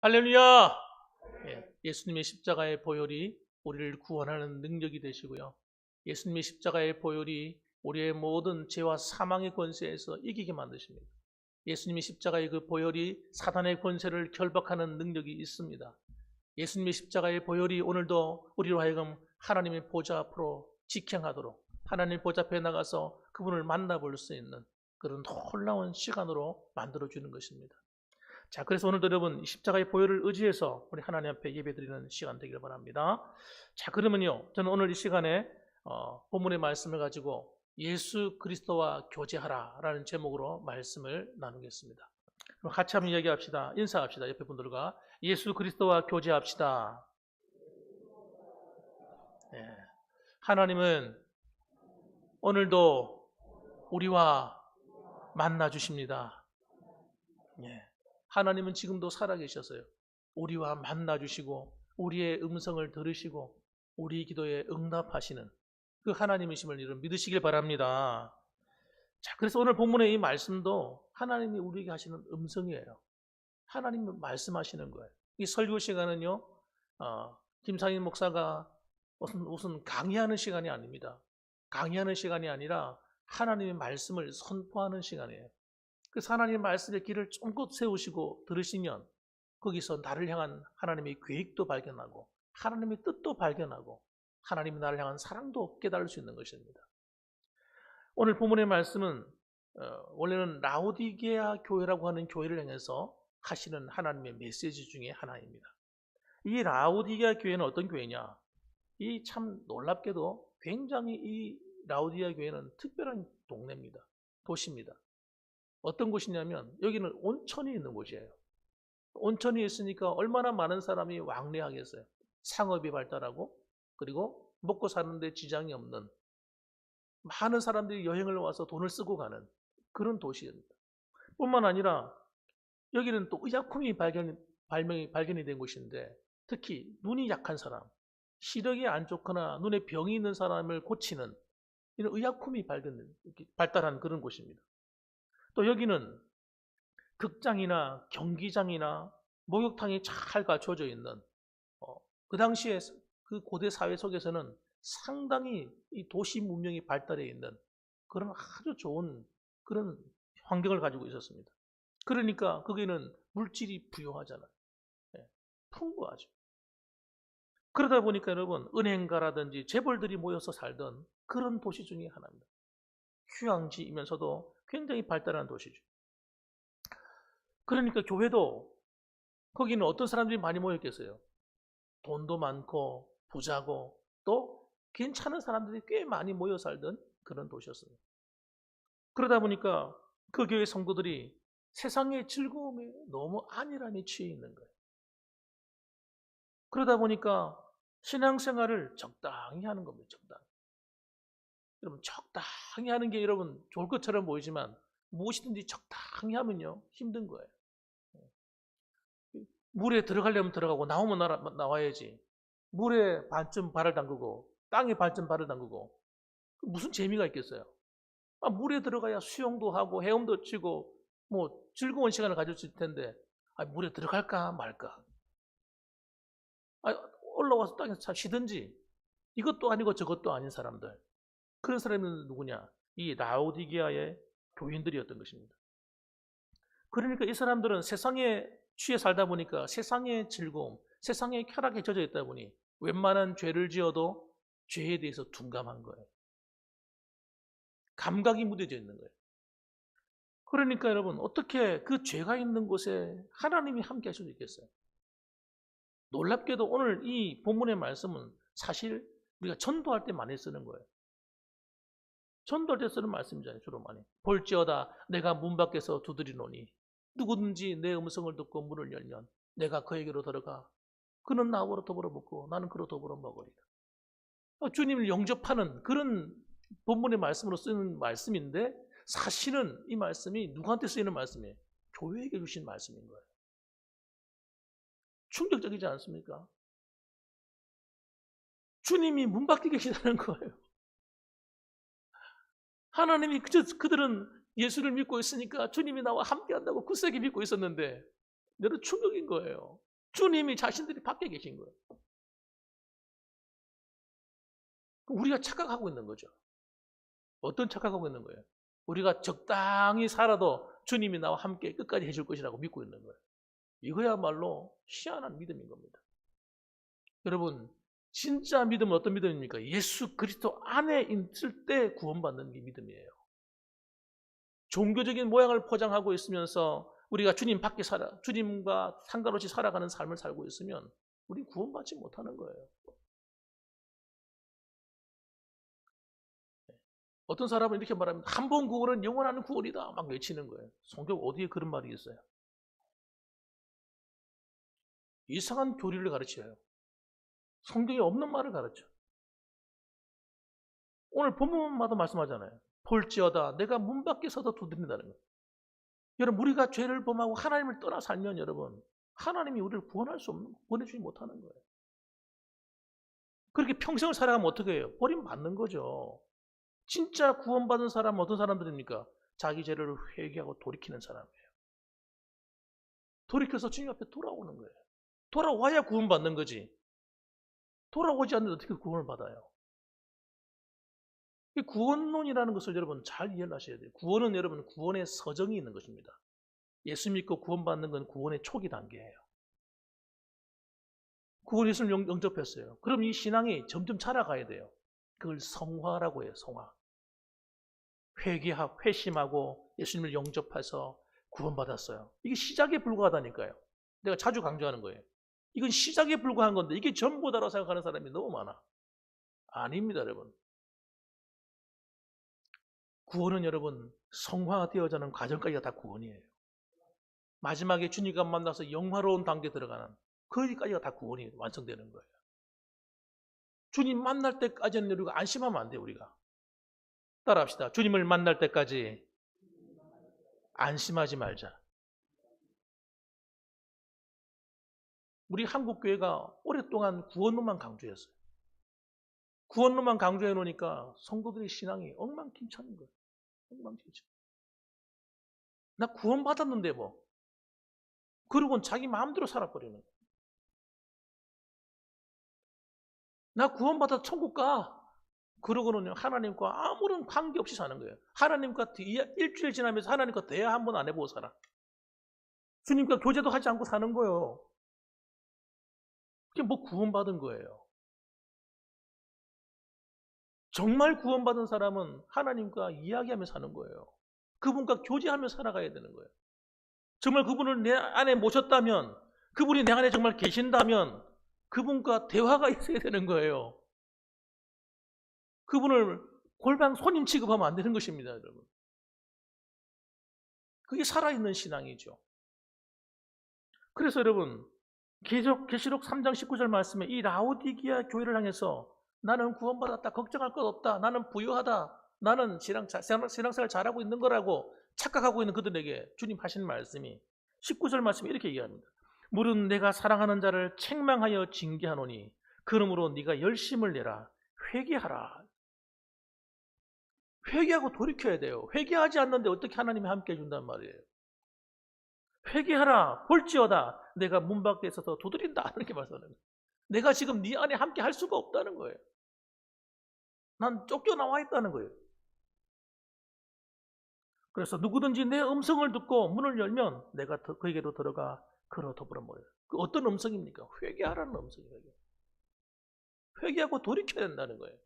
할렐루야! 예수님의 십자가의 보혈이 우리를 구원하는 능력이 되시고요. 예수님의 십자가의 보혈이 우리의 모든 죄와 사망의 권세에서 이기게 만드십니다. 예수님의 십자가의 그 보혈이 사단의 권세를 결박하는 능력이 있습니다. 예수님의 십자가의 보혈이 오늘도 우리로 하여금 하나님의 보좌 앞으로 직행하도록 하나님의 보좌 앞에 나가서 그분을 만나볼 수 있는 그런 놀라운 시간으로 만들어주는 것입니다. 자, 그래서 오늘도 여러분 십자가의 보혈을 의지해서 우리 하나님 앞에 예배드리는 시간 되기를 바랍니다. 자, 그러면요, 저는 오늘 이 시간에 본문의 말씀을 가지고 예수 그리스도와 교제하라라는 제목으로 말씀을 나누겠습니다. 그럼 같이 한번 이야기합시다. 인사합시다. 옆에 분들과 예수 그리스도와 교제합시다. 네. 하나님은 오늘도 우리와 만나 주십니다. 예. 하나님은 지금도 살아계셔서요. 우리와 만나 주시고 우리의 음성을 들으시고 우리 기도에 응답하시는 그 하나님이심을 여러분 믿으시길 바랍니다. 자, 그래서 오늘 본문의 이 말씀도 하나님이 우리에게 하시는 음성이에요. 하나님이 말씀하시는 거예요. 이 설교 시간은요, 김상인 목사가 무슨 강의하는 시간이 아닙니다. 강의하는 시간이 아니라 하나님의 말씀을 선포하는 시간이에요. 그래서 하나님의 말씀의 길을 쫑긋 세우시고 들으시면 거기서 나를 향한 하나님의 계획도 발견하고 하나님의 뜻도 발견하고 하나님이 나를 향한 사랑도 깨달을 수 있는 것입니다. 오늘 본문의 말씀은 원래는 라오디게아 교회라고 하는 교회를 향해서 하시는 하나님의 메시지 중에 하나입니다. 이 라오디게아 교회는 어떤 교회냐? 이 참 놀랍게도 굉장히 이 라오디게아 교회는 특별한 동네입니다. 도시입니다. 어떤 곳이냐면 여기는 온천이 있는 곳이에요. 온천이 있으니까 얼마나 많은 사람이 왕래하겠어요. 상업이 발달하고 그리고 먹고 사는데 지장이 없는 많은 사람들이 여행을 와서 돈을 쓰고 가는 그런 도시입니다. 뿐만 아니라 여기는 또 의약품이 발견이 된 곳인데 특히 눈이 약한 사람, 시력이 안 좋거나 눈에 병이 있는 사람을 고치는 이런 의약품이 발달한 그런 곳입니다. 또 여기는 극장이나 경기장이나 목욕탕이 잘 갖춰져 있는 그 당시에 그 고대 사회 속에서는 상당히 이 도시 문명이 발달해 있는 그런 아주 좋은 그런 환경을 가지고 있었습니다. 그러니까 거기는 물질이 부유하잖아요. 예, 풍부하죠. 그러다 보니까 여러분 은행가라든지 재벌들이 모여서 살던 그런 도시 중에 하나입니다. 휴양지이면서도 굉장히 발달한 도시죠. 그러니까 교회도 거기는 어떤 사람들이 많이 모였겠어요. 돈도 많고 부자고 또 괜찮은 사람들이 꽤 많이 모여 살던 그런 도시였어요. 그러다 보니까 그 교회 성도들이 세상의 즐거움에 너무 안일함에 취해 있는 거예요. 그러다 보니까 신앙생활을 적당히 하는 겁니다. 적당히. 여러분 적당히 하는 게 여러분 좋을 것처럼 보이지만 무엇이든지 적당히 하면요 힘든 거예요. 물에 들어가려면 들어가고 나오면 나와야지. 물에 반쯤 발을 담그고 땅에 반쯤 발을 담그고 무슨 재미가 있겠어요? 물에 들어가야 수영도 하고 헤엄도 치고 뭐 즐거운 시간을 가질 수 있을 텐데 물에 들어갈까 말까? 올라와서 땅에서 쉬든지 이것도 아니고 저것도 아닌 사람들. 그런 사람은 누구냐? 이 라오디게아의 교인들이었던 것입니다. 그러니까 이 사람들은 세상에 취해 살다 보니까 세상의 즐거움, 세상의 쾌락에 젖어 있다 보니 웬만한 죄를 지어도 죄에 대해서 둔감한 거예요. 감각이 무뎌져 있는 거예요. 그러니까 여러분 어떻게 그 죄가 있는 곳에 하나님이 함께 하실 수 있겠어요? 놀랍게도 오늘 이 본문의 말씀은 사실 우리가 전도할 때 많이 쓰는 거예요. 전도할 때 쓰는 말씀이잖아요. 주로 많이. 볼지어다 내가 문 밖에서 두드리노니 누구든지 내 음성을 듣고 문을 열면 내가 그에게로 들어가 그는 나와 더불어 먹고 나는 그로 더불어 먹으리라. 주님을 영접하는 그런 본문의 말씀으로 쓰는 말씀인데 사실은 이 말씀이 누구한테 쓰이는 말씀이에요? 교회에게 주신 말씀인 거예요. 충격적이지 않습니까? 주님이 문 밖에 계시다는 거예요. 하나님이 그들은 예수를 믿고 있으니까 주님이 나와 함께 한다고 굳세게 믿고 있었는데 여러분 충격인 거예요. 주님이 자신들이 밖에 계신 거예요. 우리가 착각하고 있는 거죠. 어떤 착각하고 있는 거예요? 우리가 적당히 살아도 주님이 나와 함께 끝까지 해줄 것이라고 믿고 있는 거예요. 이거야말로 희한한 믿음인 겁니다. 여러분, 진짜 믿음은 어떤 믿음입니까? 예수 그리스도 안에 있을 때 구원받는 게 믿음이에요. 종교적인 모양을 포장하고 있으면서 우리가 주님 밖에 주님과 상관없이 살아가는 삶을 살고 있으면 우리 구원받지 못하는 거예요. 어떤 사람은 이렇게 말합니다. 한 번 구원은 영원한 구원이다. 막 외치는 거예요. 성경 어디에 그런 말이 있어요? 이상한 교리를 가르쳐요. 성경에 없는 말을 가르쳐. 오늘 본문마다 말씀하잖아요. 볼지어다 내가 문 밖에 서서 두드린다는 거예요. 여러분, 우리가 죄를 범하고 하나님을 떠나 살면 여러분, 하나님이 우리를 구원할 수 없는, 구원해주지 못하는 거예요. 그렇게 평생을 살아가면 어떻게 해요? 버림받는 거죠. 진짜 구원받은 사람은 어떤 사람들입니까? 자기 죄를 회개하고 돌이키는 사람이에요. 돌이켜서 주님 앞에 돌아오는 거예요. 돌아와야 구원받는 거지. 돌아오지 않는데 어떻게 구원을 받아요? 이 구원론이라는 것을 여러분 잘 이해하셔야 돼요. 구원은 여러분 구원의 서정이 있는 것입니다. 예수 믿고 구원받는 건 구원의 초기 단계예요. 구원 예수를 영접했어요. 그럼 이 신앙이 점점 자라가야 돼요. 그걸 성화라고 해요. 성화. 회심하고 예수님을 영접해서 구원받았어요. 이게 시작에 불과하다니까요. 내가 자주 강조하는 거예요. 이건 시작에 불과한 건데 이게 전부다라고 생각하는 사람이 너무 많아. 아닙니다, 여러분. 구원은 여러분 성화되어가는 과정까지가 다 구원이에요. 마지막에 주님과 만나서 영화로운 단계에 들어가는 거기까지가 다 구원이 완성되는 거예요. 주님 만날 때까지는 우리가 안심하면 안 돼요. 우리가 따라합시다. 주님을 만날 때까지 안심하지 말자. 우리 한국교회가 오랫동안 구원론만 강조했어요. 구원론만 강조해 놓으니까 성도들의 신앙이 엉망진창인 거예요. 엉망진창. 나 구원받았는데 뭐. 그러고는 자기 마음대로 살아버리는 거예요. 나 구원받아 천국 가. 그러고는 하나님과 아무런 관계없이 사는 거예요. 하나님과 일주일 지나면서 하나님과 대화 한 번 안 해보고 살아. 주님과 교제도 하지 않고 사는 거예요. 그게 뭐 구원받은 거예요. 정말 구원받은 사람은 하나님과 이야기하며 사는 거예요. 그분과 교제하며 살아가야 되는 거예요. 정말 그분을 내 안에 모셨다면, 그분이 내 안에 정말 계신다면 그분과 대화가 있어야 되는 거예요. 그분을 골방 손님 취급하면 안 되는 것입니다, 여러분. 그게 살아있는 신앙이죠. 그래서 여러분, 계시록 3장 19절 말씀에 이 라오디기아 교회를 향해서 나는 구원받았다, 걱정할 것 없다, 나는 부유하다, 나는 신앙생활 잘하고 있는 거라고 착각하고 있는 그들에게 주님 하신 말씀이 19절 말씀에 이렇게 얘기합니다. 물은 내가 사랑하는 자를 책망하여 징계하노니 그러므로 네가 열심을 내라, 회개하라. 회개하고 돌이켜야 돼요. 회개하지 않는데 어떻게 하나님이 함께 해준단 말이에요. 회개하라, 볼지어다 내가 문 밖에 있어서 두드린다, 이렇게 말씀하는 거예요. 내가 지금 네 안에 함께 할 수가 없다는 거예요. 난 쫓겨나와 있다는 거예요. 그래서 누구든지 내 음성을 듣고 문을 열면 내가 그에게로 들어가 그로 더불어 모여요. 그 어떤 음성입니까? 회개하라는 음성이에요. 회개하고 돌이켜야 된다는 거예요.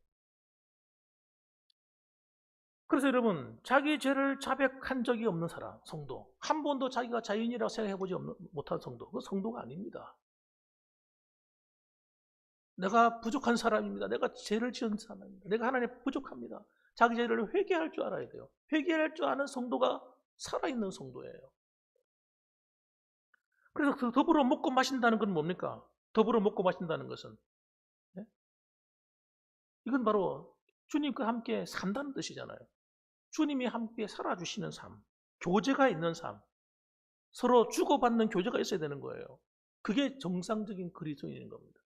그래서 여러분, 자기 죄를 자백한 적이 없는 사람, 성도, 한 번도 자기가 자연이라고 생각해보지 못한 성도, 그 성도가 아닙니다. 내가 부족한 사람입니다. 내가 죄를 지은 사람입니다. 내가 하나님 부족합니다. 자기 죄를 회개할 줄 알아야 돼요. 회개할 줄 아는 성도가 살아있는 성도예요. 그래서 그 더불어 먹고 마신다는 건 뭡니까? 더불어 먹고 마신다는 것은, 네? 이건 바로 주님과 함께 산다는 뜻이잖아요. 주님이 함께 살아주시는 삶, 교제가 있는 삶, 서로 주고받는 교제가 있어야 되는 거예요. 그게 정상적인 그리스도인인 겁니다.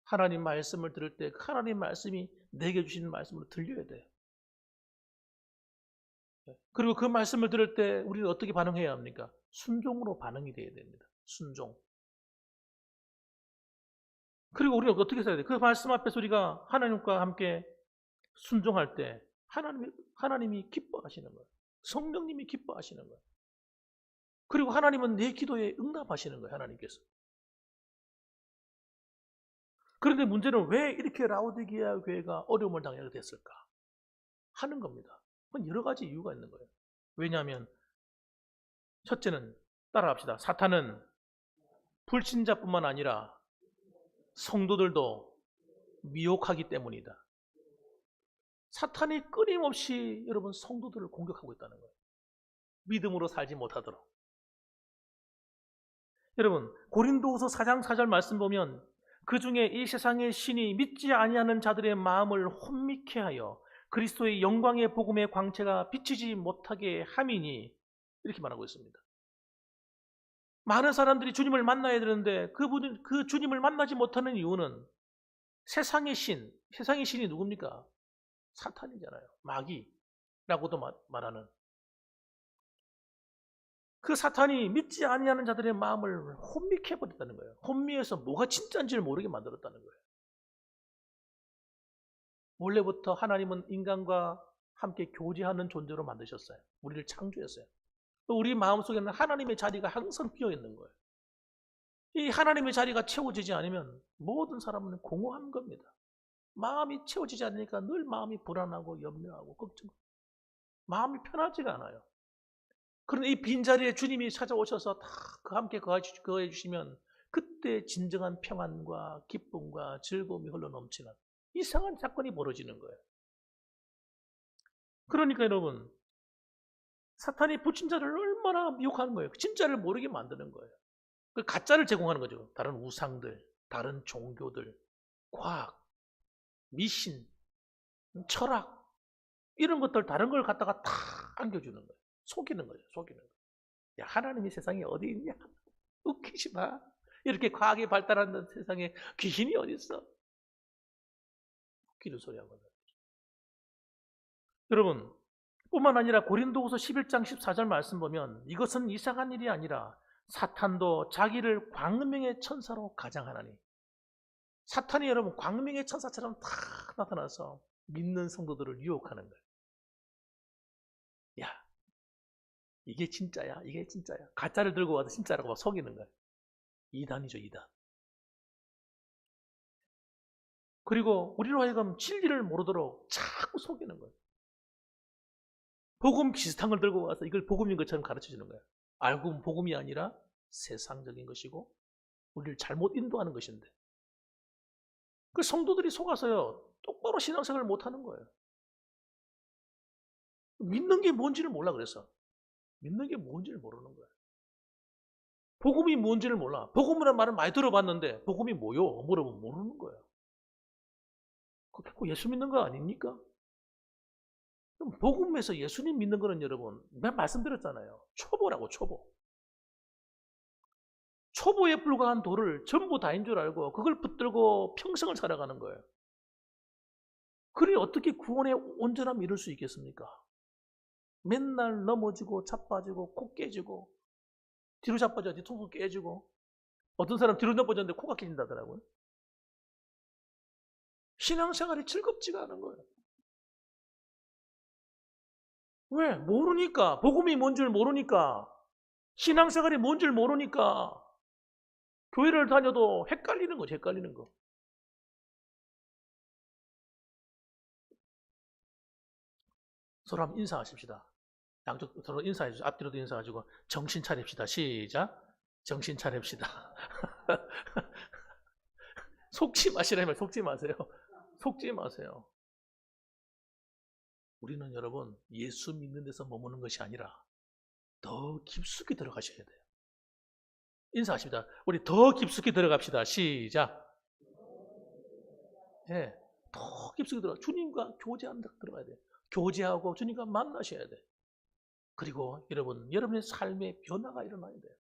하나님 말씀을 들을 때 하나님 말씀이 내게 주시는 말씀으로 들려야 돼요. 그리고 그 말씀을 들을 때 우리는 어떻게 반응해야 합니까? 순종으로 반응이 돼야 됩니다. 순종. 그리고 우리는 어떻게 살아야 돼? 그 말씀 앞에서 우리가 하나님과 함께 순종할 때 하나님이 기뻐하시는 거예요. 성령님이 기뻐하시는 거예요. 그리고 하나님은 내 기도에 응답하시는 거예요. 하나님께서. 그런데 문제는 왜 이렇게 라오디게아 교회가 어려움을 당하게 됐을까 하는 겁니다. 그건 여러 가지 이유가 있는 거예요. 왜냐하면 첫째는 따라갑시다. 사탄은 불신자뿐만 아니라 성도들도 미혹하기 때문이다. 사탄이 끊임없이 여러분 성도들을 공격하고 있다는 거예요. 믿음으로 살지 못하도록. 여러분 고린도후서 4장 4절 말씀 보면 그 중에 이 세상의 신이 믿지 아니하는 자들의 마음을 혼미케 하여 그리스도의 영광의 복음의 광채가 비치지 못하게 함이니 이렇게 말하고 있습니다. 많은 사람들이 주님을 만나야 되는데 그 주님을 만나지 못하는 이유는 세상의 신이 누굽니까? 사탄이잖아요. 마귀라고도 말하는 그 사탄이 믿지 아니하는 자들의 마음을 혼미케 해버렸다는 거예요. 혼미해서 뭐가 진짜인지를 모르게 만들었다는 거예요. 원래부터 하나님은 인간과 함께 교제하는 존재로 만드셨어요. 우리를 창조했어요. 또 우리 마음속에는 하나님의 자리가 항상 비어 있는 거예요. 이 하나님의 자리가 채워지지 않으면 모든 사람은 공허한 겁니다. 마음이 채워지지 않으니까 늘 마음이 불안하고 염려하고 걱정하고 마음이 편하지가 않아요. 그런데 이 빈자리에 주님이 찾아오셔서 다 함께 거해 주시면 그때 진정한 평안과 기쁨과 즐거움이 흘러넘치는 이상한 사건이 벌어지는 거예요. 그러니까 여러분 사탄이 불신자를 얼마나 미혹하는 거예요. 진짜를 모르게 만드는 거예요. 그 가짜를 제공하는 거죠. 다른 우상들, 다른 종교들, 과학, 미신, 철학 이런 것들 다른 걸 갖다가 다 안겨주는 거예요. 속이는 거죠. 속이는 거예요. 야, 하나님이 세상에 어디 있냐? 웃기지 마. 이렇게 과학이 발달하는 세상에 귀신이 어디 있어? 웃기는 소리 하거든. 여러분 뿐만 아니라 고린도후서 11장 14절 말씀 보면 이것은 이상한 일이 아니라 사탄도 자기를 광명의 천사로 가장하나니 사탄이 여러분 광명의 천사처럼 다 나타나서 믿는 성도들을 유혹하는 거예요. 야, 이게 진짜야, 이게 진짜야. 가짜를 들고 와서 진짜라고 막 속이는 거예요. 이단이죠, 이단. 그리고 우리로 하여금 진리를 모르도록 자꾸 속이는 거예요. 복음 비슷한 걸 들고 와서 이걸 복음인 것처럼 가르쳐주는 거예요. 알고 보면 복음이 아니라 세상적인 것이고 우리를 잘못 인도하는 것인데 그 성도들이 속아서요 똑바로 신앙생활을 못하는 거예요. 믿는 게 뭔지를 몰라. 그래서 믿는 게 뭔지를 모르는 거예요. 복음이 뭔지를 몰라. 복음이라는 말은 많이 들어봤는데 복음이 뭐요? 물어보면 모르는 거예요. 그거 예수 믿는 거 아닙니까? 그럼 복음에서 예수님 믿는 거는 여러분 맨 말씀드렸잖아요. 초보라고 초보. 초보에 불과한 돌을 전부 다인 줄 알고 그걸 붙들고 평생을 살아가는 거예요. 그래 어떻게 구원의 온전함을 이룰 수 있겠습니까? 맨날 넘어지고 자빠지고 코 깨지고 뒤로 자빠져 뒤통수 깨지고 어떤 사람 뒤로 넘어졌는데 코가 깨진다더라고요. 신앙생활이 즐겁지가 않은 거예요. 왜? 모르니까. 복음이 뭔 줄 모르니까. 신앙생활이 뭔 줄 모르니까. 교회를 다녀도 헷갈리는 거죠. 헷갈리는 거. 서로 한번 인사하십시다. 양쪽 서로 인사해 주세요. 앞뒤로도 인사하시고 정신 차립시다. 시작. 정신 차립시다. 속지 마시라면 속지 마세요. 속지 마세요. 우리는 여러분 예수 믿는 데서 머무는 것이 아니라 더 깊숙이 들어가셔야 돼요. 인사하십니다. 우리 더 깊숙이 들어갑시다. 시작. 네, 더 깊숙이 들어가. 주님과 교제한다 들어가야 돼요. 교제하고 주님과 만나셔야 돼요. 그리고 여러분, 여러분의 삶의 변화가 일어나야 돼요.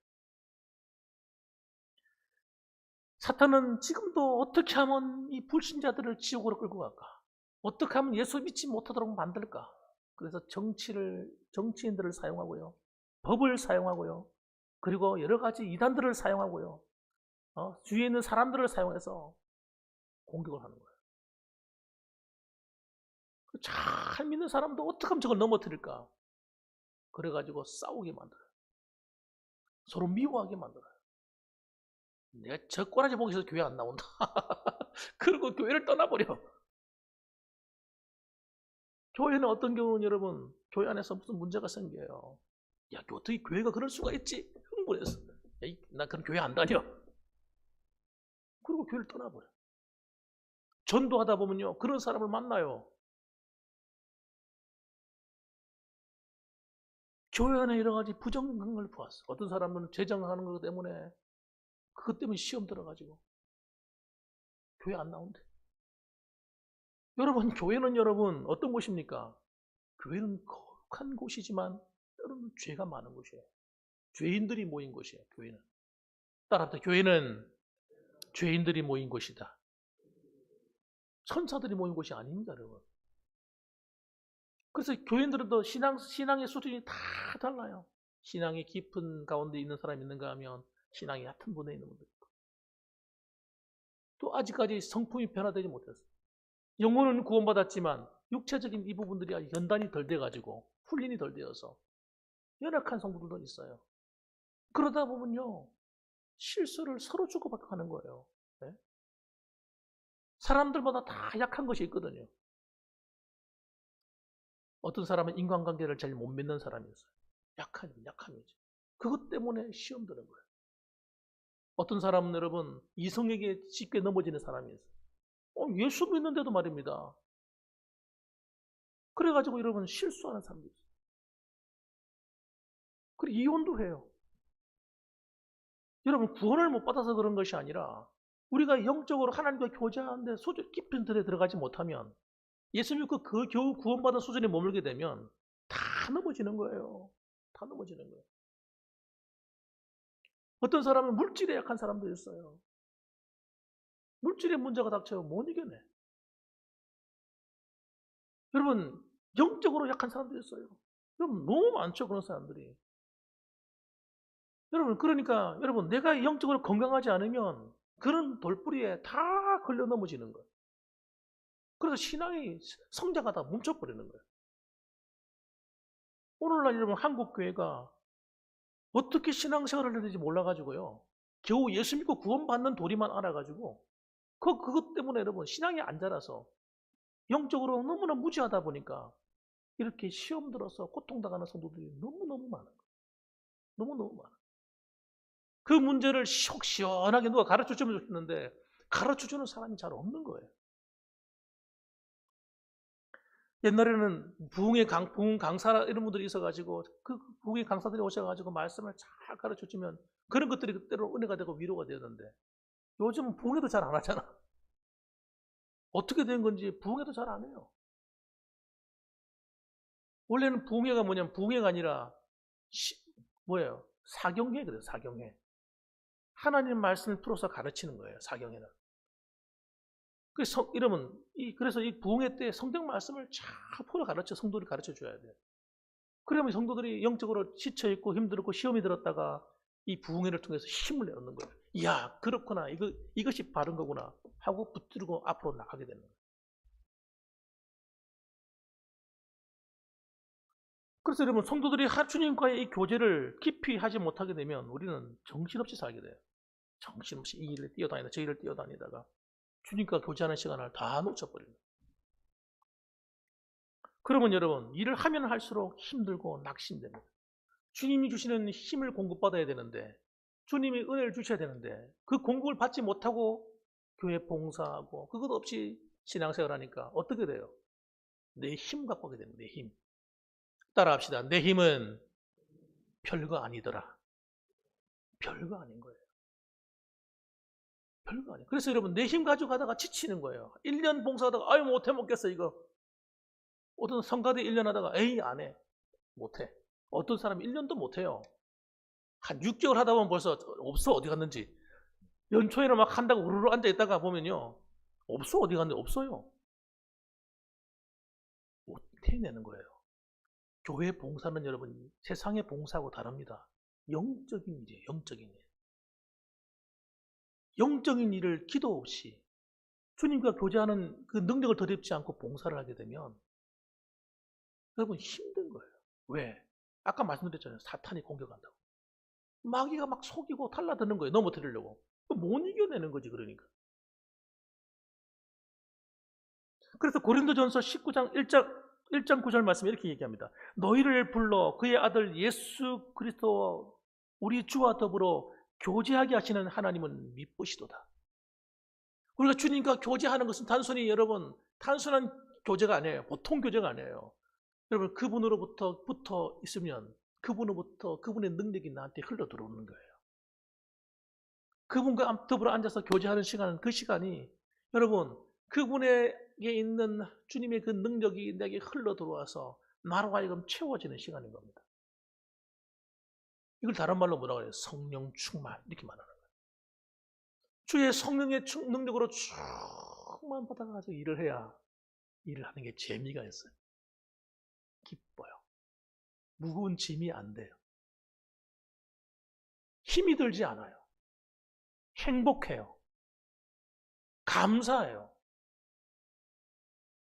사탄은 지금도 어떻게 하면 이 불신자들을 지옥으로 끌고 갈까? 어떻게 하면 예수 믿지 못하도록 만들까? 그래서 정치인들을 사용하고요. 법을 사용하고요. 그리고 여러 가지 이단들을 사용하고요. 주위에 있는 사람들을 사용해서 공격을 하는 거예요. 잘 믿는 사람도 어떻게 하면 저걸 넘어뜨릴까? 그래가지고 싸우게 만들어요. 서로 미워하게 만들어요. 내가 저 꼬라지 보기 위해서 교회 안 나온다. 그리고 교회를 떠나버려. 교회는 어떤 경우는 여러분, 교회 안에서 무슨 문제가 생겨요. 야, 어떻게 교회가 그럴 수가 있지? 흥분해서. 야, 나 그런 교회 안 다녀. 그리고 교회를 떠나버려. 전도하다 보면요, 그런 사람을 만나요. 교회 안에 여러 가지 부정한 걸 보았어. 어떤 사람은 재정하는 것 때문에, 그것 때문에 시험 들어가지고, 교회 안 나온대. 여러분, 교회는 여러분, 어떤 곳입니까? 교회는 거룩한 곳이지만, 때로는 죄가 많은 곳이에요. 죄인들이 모인 곳이에요, 교회는. 따라합시다. 교회는 죄인들이 모인 곳이다. 천사들이 모인 곳이 아닙니다, 여러분. 그래서 교인들도 신앙의 수준이 다 달라요. 신앙이 깊은 가운데 있는 사람이 있는가 하면 신앙이 얕은 분에 있는 분들 있고. 또 아직까지 성품이 변화되지 못했어요. 영혼은 구원받았지만 육체적인 이 부분들이 연단이 덜 돼가지고 훈련이 덜 되어서 연약한 성도들도 있어요. 그러다 보면요, 실수를 서로 주고받고 하는 거예요. 네? 사람들마다 다 약한 것이 있거든요. 어떤 사람은 인간관계를 잘 못 맺는 사람이 있어요. 약함이지. 그것 때문에 시험 드는 거예요. 어떤 사람은 여러분, 이성에게 쉽게 넘어지는 사람이 있어요. 예수 믿는데도 말입니다. 그래가지고 여러분, 실수하는 사람도 있어요. 그리고 이혼도 해요. 여러분, 구원을 못 받아서 그런 것이 아니라 우리가 영적으로 하나님과 교제하는데 깊은 들에 들어가지 못하면, 예수 믿고 그 겨우 구원받은 수준에 머물게 되면 다 넘어지는 거예요. 다 넘어지는 거예요. 어떤 사람은 물질에 약한 사람도 있어요. 물질의 문제가 닥쳐요. 못 이겨내. 여러분, 영적으로 약한 사람도 있어요. 여러분, 너무 많죠, 그런 사람들이. 여러분, 그러니까 여러분, 내가 영적으로 건강하지 않으면 그런 돌뿌리에 다 걸려 넘어지는 거예요. 그래서 신앙이 성장하다 멈춰버리는 거예요. 오늘날 여러분, 한국 교회가 어떻게 신앙생활을 해야 되는지 몰라가지고요, 겨우 예수 믿고 구원받는 도리만 알아가지고 그것 때문에 여러분, 신앙이 안 자라서 영적으로 너무나 무지하다 보니까 이렇게 시험 들어서 고통당하는 성도들이 너무너무 많은 거예요. 너무너무 많아요. 그 문제를 속 시원하게 누가 가르쳐주면 좋겠는데 가르쳐주는 사람이 잘 없는 거예요. 옛날에는 부흥 강사 이런 분들이 있어가지고 그 부흥의 강사들이 오셔가지고 말씀을 잘 가르쳐주면 그런 것들이 그때로 은혜가 되고 위로가 되었는데, 요즘은 부흥회도 잘 안 하잖아. 어떻게 된 건지 부흥회도 잘 안 해요. 원래는 부흥회가 뭐냐면 부흥회가 아니라 뭐예요? 사경회 그래요. 사경회. 하나님 말씀을 풀어서 가르치는 거예요. 사경회는. 그래서 이 부흥회 때 성경 말씀을 잘 풀어 가르쳐 성도를 가르쳐 줘야 돼요. 그러면 성도들이 영적으로 지쳐 있고 힘들고 시험이 들었다가 이 부흥회를 통해서 힘을 얻는 거예요. 이야, 그렇구나. 이것이 바른 거구나 하고 붙들고 앞으로 나가게 되는 거예요. 그래서 여러분, 성도들이 주님과의 이 교제를 깊이 하지 못하게 되면 우리는 정신없이 살게 돼요. 정신없이 이 일을 뛰어다니다 저 일을 뛰어다니다가 주님과 교제하는 시간을 다 놓쳐버립니다. 그러면 여러분, 일을 하면 할수록 힘들고 낙심됩니다. 주님이 주시는 힘을 공급받아야 되는데, 주님이 은혜를 주셔야 되는데 그 공급을 받지 못하고 교회 봉사하고 그것 없이 신앙생활하니까 어떻게 돼요? 내 힘 갖고 하게 됩니다. 내 힘. 따라합시다. 내 힘은 별거 아니더라. 별거 아닌 거예요. 별거 아니에요. 그래서 여러분, 내 힘 가지고 가다가 지치는 거예요. 1년 봉사하다가 아유 못해 먹겠어 이거. 어떤 성가대 1년 하다가 에이 안 해. 못해. 어떤 사람이 1년도 못해요. 한 6개월 하다 보면 벌써 없어 어디 갔는지. 연초에는 막 한다고 우르르 앉아있다가 보면요, 없어 어디 갔는지 없어요. 못 해내는 거예요. 교회 봉사는 여러분 세상의 봉사하고 다릅니다. 영적인 일이에요. 영적인 일. 영적인 일을 기도 없이 주님과 교제하는 그 능력을 덧입지 않고 봉사를 하게 되면 여러분 힘든 거예요. 왜? 아까 말씀드렸잖아요. 사탄이 공격한다고. 마귀가 막 속이고 달라드는 거예요. 넘어뜨리려고. 못 이겨내는 거지 그러니까. 그래서 고린도전서 19장 1장 9절 말씀에 이렇게 얘기합니다. 너희를 불러 그의 아들 예수 그리스도 우리 주와 더불어 교제하게 하시는 하나님은 미쁘시도다. 우리가 주님과 교제하는 것은 단순히 여러분 단순한 교제가 아니에요. 보통 교제가 아니에요. 여러분 그분으로부터 붙어 있으면 그분으로부터 그분의 능력이 나한테 흘러 들어오는 거예요. 그분과 더불어 앉아서 교제하는 시간은 그 시간이 여러분 그분에게 있는 주님의 그 능력이 내게 흘러 들어와서 나로 하여금 채워지는 시간인 겁니다. 이걸 다른 말로 뭐라고 해요? 성령 충만 이렇게 말하는 거예요. 주의 성령의 능력으로 충만 받아가지고 일을 해야 일을 하는 게 재미가 있어요. 기뻐요. 무거운 짐이 안 돼요. 힘이 들지 않아요. 행복해요. 감사해요.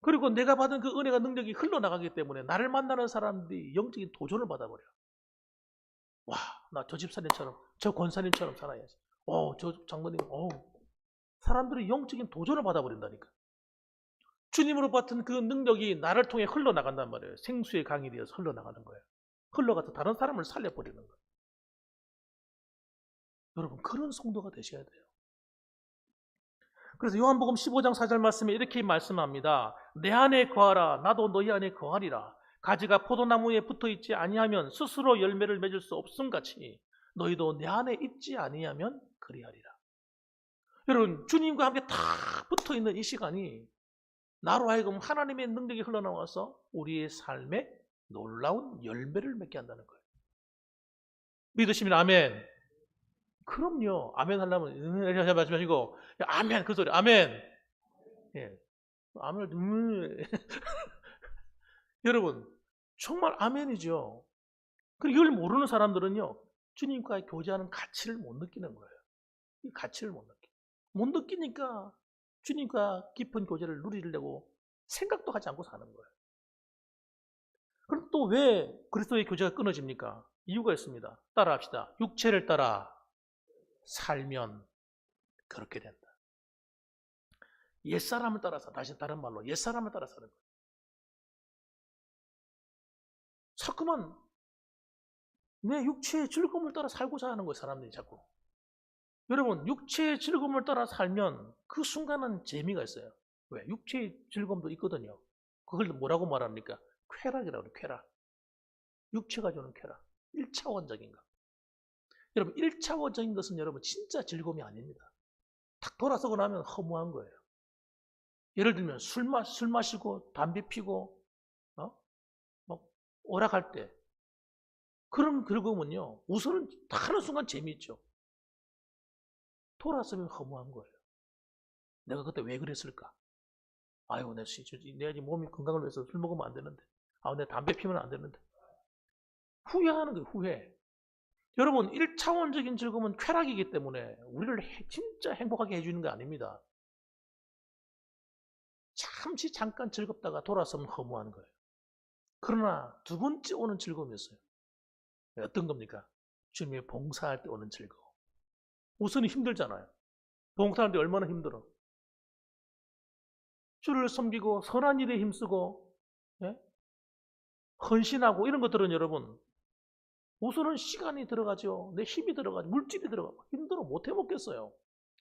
그리고 내가 받은 그 은혜가 능력이 흘러나가기 때문에 나를 만나는 사람들이 영적인 도전을 받아버려요. 와, 나 저 집사님처럼, 저 권사님처럼 살아야지. 저 장모님, 사람들이 영적인 도전을 받아버린다니까. 주님으로 받은 그 능력이 나를 통해 흘러나간단 말이에요. 생수의 강이 되어서 흘러나가는 거예요. 흘러가서 다른 사람을 살려버리는 거예요. 여러분, 그런 성도가 되셔야 돼요. 그래서 요한복음 15장 4절 말씀에 이렇게 말씀합니다. 내 안에 거하라 나도 너희 안에 거하리라. 가지가 포도나무에 붙어있지 아니하면 스스로 열매를 맺을 수 없음같이 너희도 내 안에 있지 아니하면 그리하리라. 여러분 주님과 함께 다 붙어있는 이 시간이 나로 하여금 하나님의 능력이 흘러나와서 우리의 삶에 놀라운 열매를 맺게 한다는 거예요. 믿으시면 아멘. 그럼요. 아멘 하려면 말씀하시고 아멘 그 소리 아멘. 예. 아멘. 여러분 정말 아멘이죠. 그리고 이걸 모르는 사람들은요 주님과 교제하는 가치를 못 느끼는 거예요. 이 가치를 못 느끼니까 주님과 깊은 교제를 누리려고 생각도 하지 않고 사는 거예요. 그럼 또 왜 그리스도의 교제가 끊어집니까? 이유가 있습니다. 따라합시다. 육체를 따라 살면 그렇게 된다. 옛사람을 따라서, 다시 다른 말로 옛사람을 따라 사는 거예요. 자꾸만 내 육체의 즐거움을 따라 살고자 하는 거예요, 사람들이 자꾸. 여러분, 육체의 즐거움을 따라 살면 그 순간은 재미가 있어요. 왜? 육체의 즐거움도 있거든요. 그걸 뭐라고 말합니까? 쾌락이라고 해요, 쾌락. 육체가 주는 쾌락. 1차원적인 것. 여러분, 1차원적인 것은 여러분 진짜 즐거움이 아닙니다. 딱 돌아서고 나면 허무한 거예요. 예를 들면 술 마시고 담배 피고 오락할 때 그런 즐거움은요 우선은 다 하는 순간 재미있죠. 돌아서면 허무한 거예요. 내가 그때 왜 그랬을까? 아유 내가 지금 몸이 건강을 위해서 술 먹으면 안 되는데 내가 담배 피우면 안 되는데 후회하는 거예요. 후회. 여러분 1차원적인 즐거움은 쾌락이기 때문에 우리를 진짜 행복하게 해주는 게 아닙니다. 잠시 잠깐 즐겁다가 돌아서면 허무한 거예요. 그러나 두 번째 오는 즐거움이 있어요. 어떤 겁니까? 주님의 봉사할 때 오는 즐거움. 우선은 힘들잖아요. 봉사할 때 얼마나 힘들어. 주를 섬기고 선한 일에 힘쓰고 헌신하고 이런 것들은 여러분 우선은 시간이 들어가죠. 내 힘이 들어가죠. 물질이 들어가고 힘들어 못 해먹겠어요.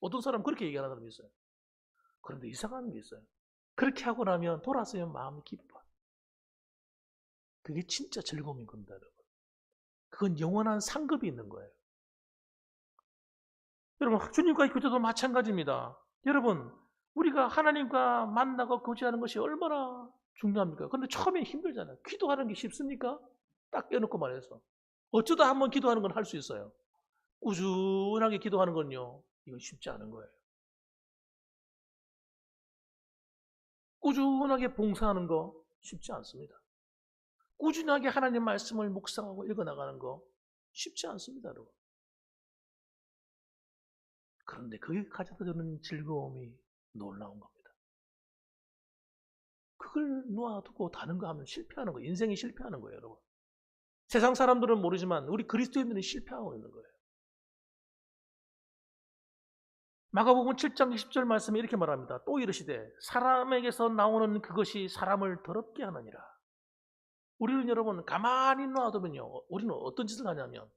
어떤 사람 그렇게 얘기하는 사람이 있어요. 그런데 이상한 게 있어요. 그렇게 하고 나면 돌아서면 마음이 기뻐. 그게 진짜 즐거움인 겁니다, 여러분. 그건 영원한 상급이 있는 거예요. 여러분, 주님과의 교제도 마찬가지입니다. 여러분, 우리가 하나님과 만나고 교제하는 것이 얼마나 중요합니까? 그런데 처음에 힘들잖아요. 기도하는 게 쉽습니까? 딱 빼놓고 말해서. 어쩌다 한번 기도하는 건 할 수 있어요. 꾸준하게 기도하는 건요, 이건 쉽지 않은 거예요. 꾸준하게 봉사하는 거 쉽지 않습니다. 꾸준하게 하나님 말씀을 묵상하고 읽어나가는 거 쉽지 않습니다, 여러분. 그런데 그게 가져다 주는 즐거움이 놀라운 겁니다. 그걸 놓아두고 다른 거 하면 실패하는 거예요. 인생이 실패하는 거예요, 여러분. 세상 사람들은 모르지만 우리 그리스도인들은 실패하고 있는 거예요. 마가복음 7장 20절 말씀에 이렇게 말합니다. 또 이르시되 사람에게서 나오는 그것이 사람을 더럽게 하느니라. 우리는 여러분 가만히 놔두면요, 우리는 어떤 짓을 하냐면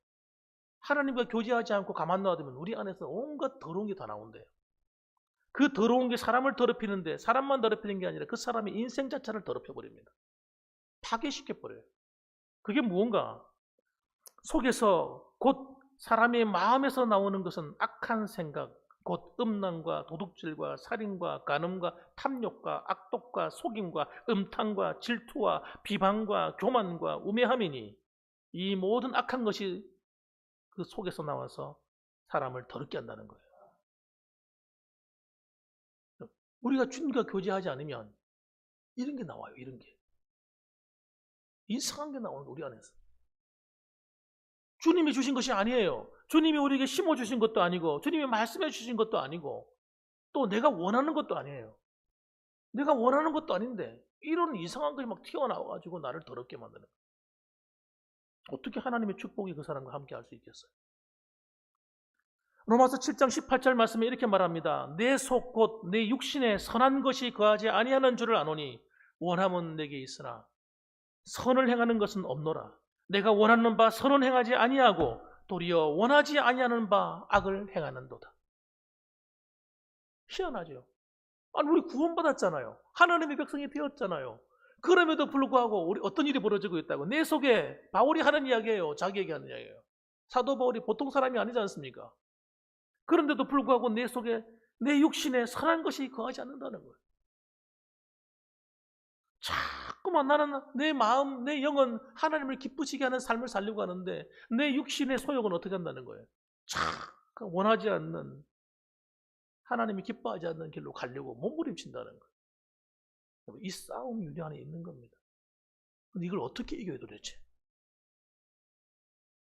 하나님과 교제하지 않고 가만 놔두면 우리 안에서 온갖 더러운 게 다 나온대요. 그 더러운 게 사람을 더럽히는데 사람만 더럽히는 게 아니라 그 사람의 인생 자체를 더럽혀버립니다. 파괴시켜버려요. 그게 무언가 속에서 곧 사람의 마음에서 나오는 것은 악한 생각, 곧 음란과 도둑질과 살인과 간음과 탐욕과 악독과 속임과 음탕과 질투와 비방과 교만과 우매함이니 이 모든 악한 것이 그 속에서 나와서 사람을 더럽게 한다는 거예요. 우리가 주님과 교제하지 않으면 이런 게 나와요. 이런 게. 이상한 게 나오는 거예요. 우리 안에서. 주님이 주신 것이 아니에요. 주님이 우리에게 심어주신 것도 아니고 주님이 말씀해 주신 것도 아니고 또 내가 원하는 것도 아니에요. 내가 원하는 것도 아닌데 이런 이상한 것이 막 튀어나와가지고 나를 더럽게 만드는 거예요. 어떻게 하나님의 축복이 그 사람과 함께 할 수 있겠어요? 로마서 7장 18절 말씀에 이렇게 말합니다. 내 속 곧 내 육신에 선한 것이 거하지 아니하는 줄을 아노니 원함은 내게 있으나 선을 행하는 것은 없노라. 내가 원하는 바 선은 행하지 아니하고 도리어 원하지 아니하는 바 악을 행하는도다. 희한하죠. 아니 우리 구원받았잖아요. 하나님의 백성이 되었잖아요. 그럼에도 불구하고 우리 어떤 일이 벌어지고 있다고? 내 속에 바울이 하는 이야기예요. 자기에게 하는 이야기예요. 사도 바울이 보통 사람이 아니지 않습니까? 그런데도 불구하고 내 속에 내 육신에 선한 것이 거하지 않는다는 거예요. 자꾸만 나는 내 마음, 내 영은 하나님을 기쁘시게 하는 삶을 살려고 하는데 내 육신의 소욕은 어떻게 한다는 거예요? 자꾸 원하지 않는 하나님이 기뻐하지 않는 길로 가려고 몸부림친다는 거예요. 이 싸움이 우리 안에 있는 겁니다. 근데 이걸 어떻게 이겨요 도대체?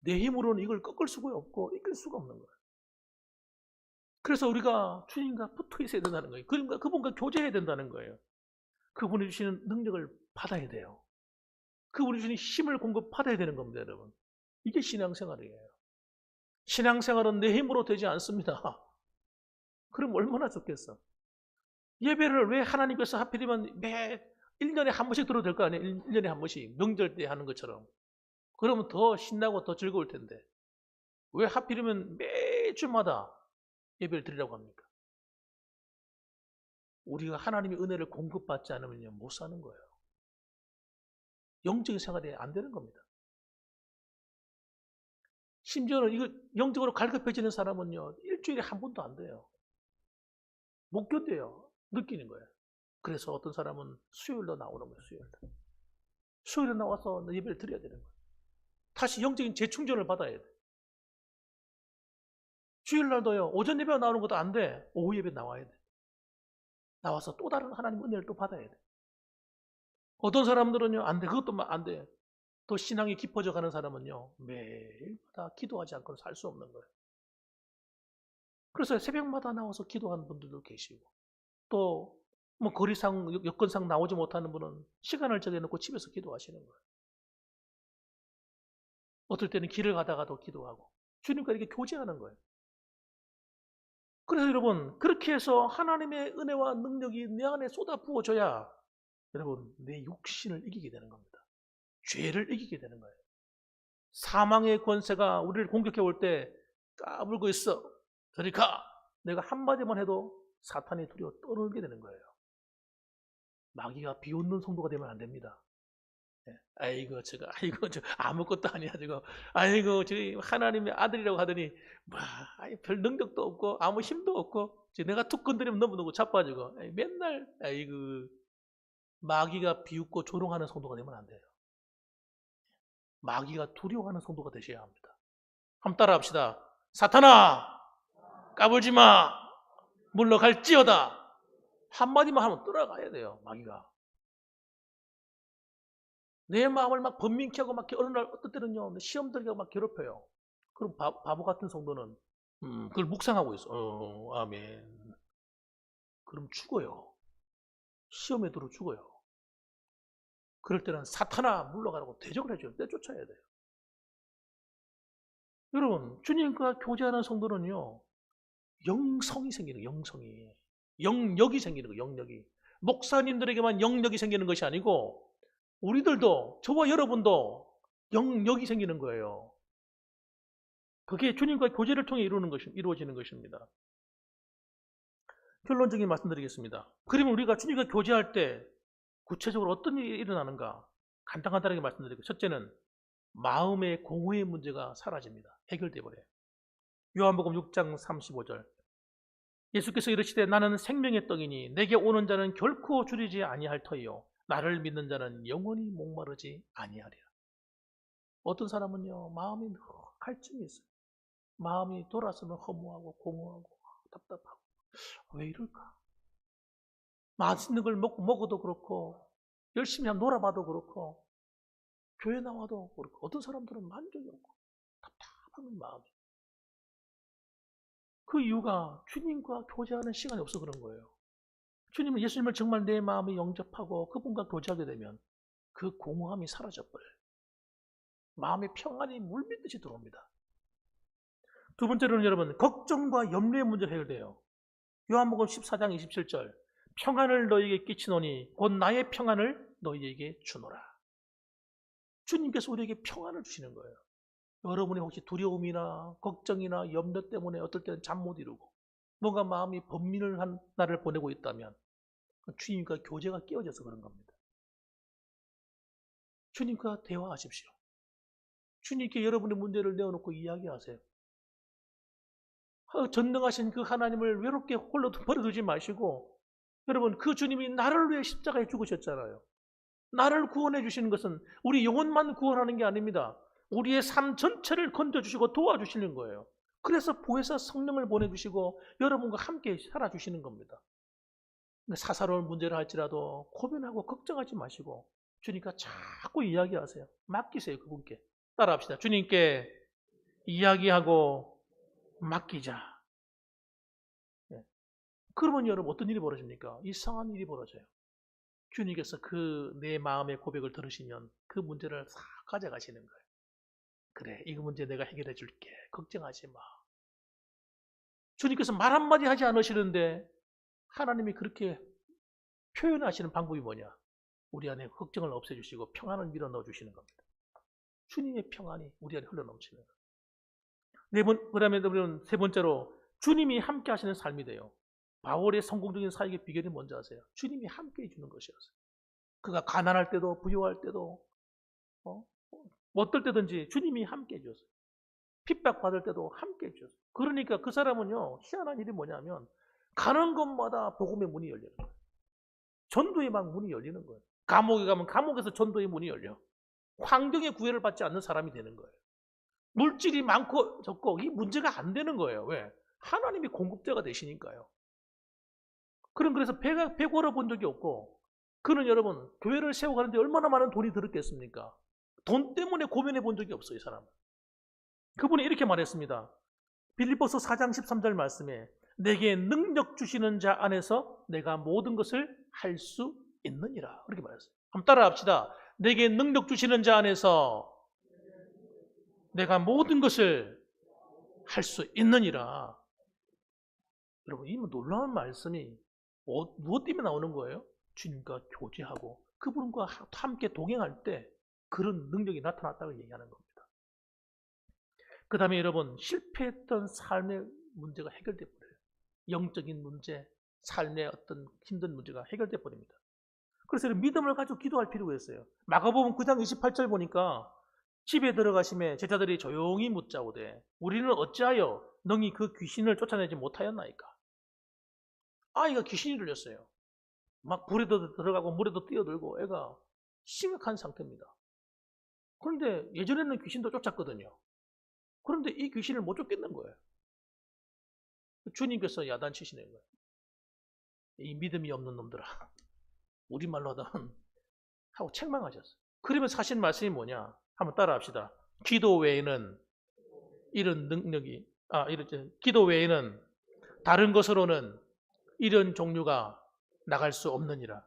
내 힘으로는 이걸 꺾을 수가 없고 이길 수가 없는 거예요. 그래서 우리가 주님과 붙어 있어야 된다는 거예요. 그분과 교제해야 된다는 거예요. 그분이 주시는 능력을 받아야 돼요. 그분이 주시는 힘을 공급받아야 되는 겁니다, 여러분. 이게 신앙생활이에요. 신앙생활은 내 힘으로 되지 않습니다. 그럼 얼마나 좋겠어. 예배를 왜 하나님께서 하필이면 매 1년에 한 번씩 들어도 될 거 아니에요? 1년에 한 번씩 명절 때 하는 것처럼. 그러면 더 신나고 더 즐거울 텐데 왜 하필이면 매주마다 예배를 드리라고 합니까? 우리가 하나님의 은혜를 공급받지 않으면 못 사는 거예요. 영적인 생활이 안 되는 겁니다. 심지어는 이거 영적으로 갈급해지는 사람은요, 일주일에 한 번도 안 돼요. 못 견뎌요. 느끼는 거예요. 그래서 어떤 사람은 수요일로 나오는 거예요. 수요일에 나와서 예배를 드려야 되는 거예요. 다시 영적인 재충전을 받아야 돼. 주일날도요, 오전 예배가 나오는 것도 안 돼. 오후 예배 나와야 돼. 나와서 또 다른 하나님 은혜를 또 받아야 돼. 어떤 사람들은요, 안 돼. 그것도 안 돼. 더 신앙이 깊어져 가는 사람은요, 매일마다 기도하지 않고는 살 수 없는 거예요. 그래서 새벽마다 나와서 기도하는 분들도 계시고, 또, 뭐, 거리상, 여건상 나오지 못하는 분은 시간을 정해놓고 집에서 기도하시는 거예요. 어떨 때는 길을 가다가도 기도하고, 주님과 이렇게 교제하는 거예요. 그래서 여러분, 그렇게 해서 하나님의 은혜와 능력이 내 안에 쏟아 부어져야 여러분, 내 육신을 이기게 되는 겁니다. 죄를 이기게 되는 거예요. 사망의 권세가 우리를 공격해 올 때 까불고 있어. 저리 가. 내가 한마디만 해도 사탄이 두려워 떠놀게 되는 거예요. 마귀가 비웃는 성도가 되면 안 됩니다. 아이고 저 아무것도 아니야 저거. 아이고 저 하나님의 아들이라고 하더니 별 능력도 없고 아무 힘도 없고 내가 툭 건드리면 너무너무 자빠지고 맨날 아이고 마귀가 비웃고 조롱하는 성도가 되면 안 돼요. 마귀가 두려워하는 성도가 되셔야 합니다. 한번 따라 합시다. 사탄아 까불지 마. 물러갈지어다. 한마디만 하면 떠나가야 돼요. 마귀가. 내 마음을 막 번민케 하고 막 어느 날 어떤 때는요 시험 들게 하고 막 괴롭혀요. 그럼 바보 같은 성도는 그걸 묵상하고 있어. 아멘. 그럼 죽어요. 시험에 들어 죽어요. 그럴 때는 사탄아 물러가라고 대적을 해줘요. 내쫓아야 돼요. 여러분, 주님과 교제하는 성도는요, 영성이 생기는 거예요. 영성이. 영역이 생기는 거예요. 영역이. 목사님들에게만 영역이 생기는 것이 아니고 우리들도, 저와 여러분도 영역이 생기는 거예요. 그게 주님과 교제를 통해 이루어지는 것입니다. 결론적인 말씀드리겠습니다. 그러면 우리가 주님과 교제할 때 구체적으로 어떤 일이 일어나는가? 간단하게 말씀드리고, 첫째는 마음의 공허의 문제가 사라집니다. 해결돼 버려요. 요한복음 6장 35절. 예수께서 이르시되 나는 생명의 떡이니 내게 오는 자는 결코 줄이지 아니할 터이요 나를 믿는 자는 영원히 목마르지 아니하리라. 어떤 사람은요, 마음이 갈증이 있어요. 마음이 돌아서면 허무하고 공허하고 답답하고, 왜 이럴까? 맛있는 걸 먹어도 그렇고, 열심히 놀아봐도 그렇고, 교회 나와도 그렇고, 어떤 사람들은 만족이 없고 답답한 마음이. 그 이유가 주님과 교제하는 시간이 없어 그런 거예요. 주님은, 예수님을 정말 내 마음에 영접하고 그분과 교제하게 되면 그 공허함이 사라져버려요. 마음의 평안이 물밀듯이 들어옵니다. 두 번째로는 여러분, 걱정과 염려의 문제가 해결돼요. 요한복음 14장 27절. 평안을 너희에게 끼치노니 곧 나의 평안을 너희에게 주노라. 주님께서 우리에게 평안을 주시는 거예요. 여러분이 혹시 두려움이나 걱정이나 염려 때문에 어떨 때는 잠 못 이루고 뭔가 마음이 번민을 한 날을 보내고 있다면 주님과 교제가 깨어져서 그런 겁니다. 주님과 대화하십시오. 주님께 여러분의 문제를 내어놓고 이야기하세요. 전능하신 그 하나님을 외롭게 홀로 버려두지 마시고, 여러분, 그 주님이 나를 위해 십자가에 죽으셨잖아요. 나를 구원해 주시는 것은 우리 영혼만 구원하는 게 아닙니다. 우리의 삶 전체를 건져주시고 도와주시는 거예요. 그래서 보혜사 성령을 보내주시고 여러분과 함께 살아주시는 겁니다. 사사로운 문제를 할지라도 고민하고 걱정하지 마시고 주님과 자꾸 이야기하세요. 맡기세요. 그분께. 따라합시다. 주님께 이야기하고 맡기자. 네. 그러면 여러분 어떤 일이 벌어집니까? 이상한 일이 벌어져요. 주님께서 그 내 마음의 고백을 들으시면 그 문제를 싹 가져가시는 거예요. 그래, 이 문제 내가 해결해 줄게. 걱정하지 마. 주님께서 말 한마디 하지 않으시는데 하나님이 그렇게 표현하시는 방법이 뭐냐? 우리 안에 걱정을 없애주시고 평안을 밀어 넣어주시는 겁니다. 주님의 평안이 우리 안에 흘러넘치는 거예요. 그다음에 우리는 세 번째로 주님이 함께 하시는 삶이 돼요. 바울의 성공적인 사역의 비결이 뭔지 아세요? 주님이 함께 해주는 것이었어요. 그가 가난할 때도 부유할 때도 어떨 때든지 주님이 함께 해주셨어요. 핍박받을 때도 함께 해주셨어요. 그러니까 그 사람은요, 희한한 일이 뭐냐면 가는 곳마다 복음의 문이 열리는 거예요. 전도의 막 문이 열리는 거예요. 감옥에 가면 감옥에서 전도의 문이 열려. 환경의 구애를 받지 않는 사람이 되는 거예요. 물질이 많고 적고 이 문제가 안 되는 거예요. 왜? 하나님이 공급자가 되시니까요. 그래서 배가 배고러 본 적이 없고, 그는 여러분 교회를 세워가는데 얼마나 많은 돈이 들었겠습니까? 돈 때문에 고민해 본 적이 없어요. 이 사람은. 그분이 이렇게 말했습니다. 빌립보서 4장 13절 말씀에 내게 능력 주시는 자 안에서 내가 모든 것을 할 수 있느니라. 그렇게 말했어요. 한번 따라 합시다. 내게 능력 주시는 자 안에서 내가 모든 것을 할 수 있느니라. 여러분, 이 놀라운 말씀이 무엇 때문에 나오는 거예요? 주님과 교제하고 그분과 함께 동행할 때 그런 능력이 나타났다고 얘기하는 겁니다. 그 다음에 여러분, 실패했던 삶의 문제가 해결돼 버려요. 영적인 문제, 삶의 어떤 힘든 문제가 해결돼 버립니다. 그래서 믿음을 가지고 기도할 필요가 있어요. 마가복음 9장 28절 보니까 집에 들어가심에 제자들이 조용히 묻자오되 우리는 어찌하여 능히 그 귀신을 쫓아내지 못하였나이까. 아이가 귀신이 들렸어요. 막 불에도 들어가고 물에도 뛰어들고 애가 심각한 상태입니다. 그런데 예전에는 귀신도 쫓았거든요. 그런데 이 귀신을 못 쫓겠는 거예요. 주님께서 야단치시는 거예요. 이 믿음이 없는 놈들아, 우리말로 하던 하고 책망하셨어요. 그러면서 하신 말씀이 뭐냐? 한번 따라합시다. 기도 외에는 이런 능력이 기도 외에는 다른 것으로는 이런 종류가 나갈 수 없느니라.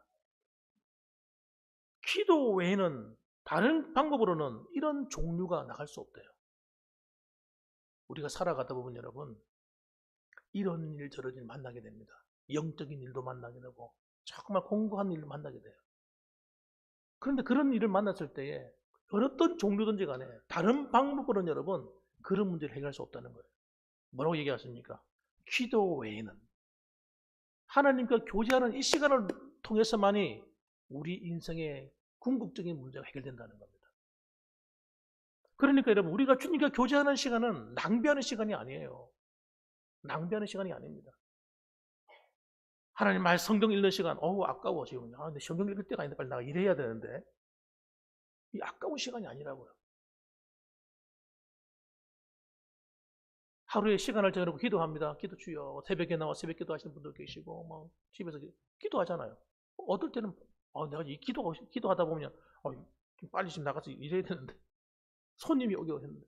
기도 외에는 다른 방법으로는 이런 종류가 나갈 수 없대요. 우리가 살아가다 보면 여러분 이런 일 저런 일 만나게 됩니다. 영적인 일도 만나게 되고 정말 공고한 일을 만나게 돼요. 그런데 그런 일을 만났을 때에 어떤 종류든지 간에 다른 방법으로는 여러분 그런 문제를 해결할 수 없다는 거예요. 뭐라고 얘기하십니까? 기도 외에는 하나님과 교제하는 이 시간을 통해서만이 우리 인생의 궁극적인 문제가 해결된다는 겁니다. 그러니까 여러분 우리가 주님과 교제하는 시간은 낭비하는 시간이 아니에요. 낭비하는 시간이 아닙니다. 하나님 말 성경 읽는 시간 아까워 지금. 근데 성경 읽을 때가 아닌데 빨리 나가 일해야 되는데 이 아까운 시간이 아니라고요. 하루에 시간을 정해놓고 기도합니다. 기도 주여. 새벽에 나와 새벽 기도하시는 분도 계시고 뭐 집에서 기도하잖아요. 어떨 때는 내가 이 기도하다 보면 좀 빨리 좀 나가서 일해야 되는데 손님이 오게 오셨는데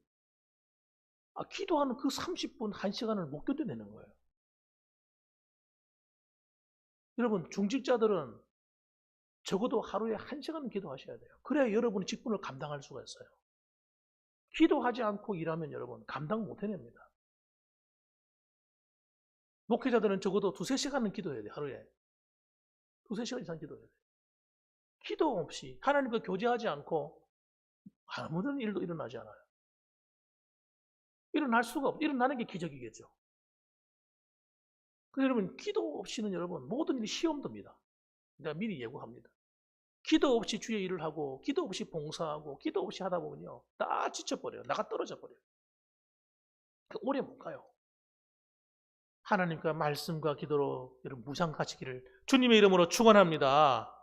기도하는 그 30분, 1시간을 못 견뎌내는 거예요. 여러분 중직자들은 적어도 하루에 1시간은 기도하셔야 돼요. 그래야 여러분이 직분을 감당할 수가 있어요. 기도하지 않고 일하면 여러분 감당 못 해냅니다. 목회자들은 적어도 2-3시간은 기도해야 돼요. 하루에 2-3시간 이상 기도해야 돼요. 기도 없이 하나님과 교제하지 않고 아무런 일도 일어나지 않아요. 일어날 수가 없어요. 일어나는 게 기적이겠죠. 그래서 여러분 기도 없이는 여러분 모든 일이 시험됩니다. 내가 미리 예고합니다. 기도 없이 주의 일을 하고 기도 없이 봉사하고 기도 없이 하다 보면요 다 지쳐버려요. 나가 떨어져 버려요. 오래 못 가요. 하나님과 말씀과 기도로 여러분 무상하시기를 주님의 이름으로 축원합니다.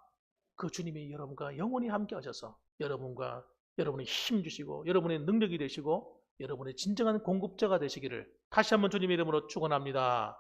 그 주님이 여러분과 영원히 함께 하셔서 여러분과 여러분의 힘 주시고 여러분의 능력이 되시고 여러분의 진정한 공급자가 되시기를 다시 한번 주님의 이름으로 축원합니다.